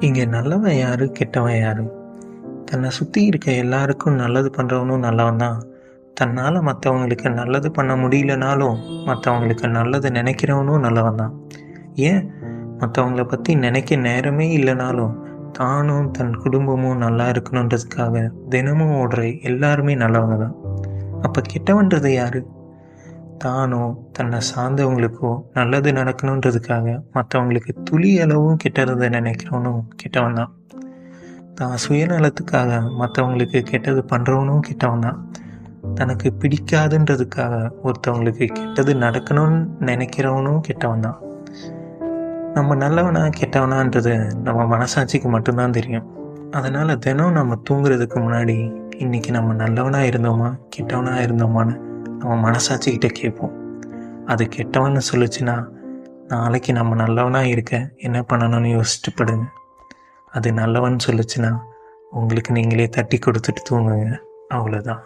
இங்கே நல்லவன் யாரு, கெட்டவன் யாரு? தன்னை சுற்றி இருக்க எல்லாருக்கும் நல்லது பண்ணுறவனும் நல்லவன் தான். தன்னால் மற்றவங்களுக்கு நல்லது பண்ண முடியலனாலும் மற்றவங்களுக்கு நல்லது நினைக்கிறவனும் நல்லவன் தான். ஏன், மற்றவங்கள பற்றி நினைக்க நேரமே இல்லைனாலும் தானும் தன் குடும்பமும் நல்லா இருக்கணுன்றதுக்காக தினமும் ஓடுற எல்லாருமே நல்லவங்க தான். அப்போ கெட்டவன்றது யாரு? தானோ தன்னை சார்ந்தவங்களுக்கோ நல்லது நடக்கணுன்றதுக்காக மற்றவங்களுக்கு துளி அளவும் கெட்டதை நினைக்கிறவனும் கெட்டவன் தான். தான் சுயநலத்துக்காக மற்றவங்களுக்கு கெட்டது பண்ணுறவனும் கெட்டவன் தான். தனக்கு பிடிக்காதுன்றதுக்காக ஒருத்தவங்களுக்கு கெட்டது நடக்கணும்னு நினைக்கிறவனும் கெட்டவன் தான். நம்ம நல்லவனா கெட்டவனான்றது நம்ம மனசாட்சிக்கு மட்டும்தான் தெரியும். அதனால் தினம் நம்ம தூங்குறதுக்கு முன்னாடி இன்றைக்கி நம்ம நல்லவனாக இருந்தோமா கெட்டவனாக இருந்தோமான்னு நம்ம மனசாட்சிக்கிட்ட கேட்போம். அது கெட்டவன்னு சொல்லிச்சுன்னா நாளைக்கு நம்ம நல்லவனாக இருக்க என்ன பண்ணணும்னு யோசிச்சுட்டு படுங்க. அது நல்லவன் சொல்லிச்சுன்னா உங்களுக்கு நீங்களே தட்டி கொடுத்துட்டு தூங்குங்க. அவ்வளோதான்.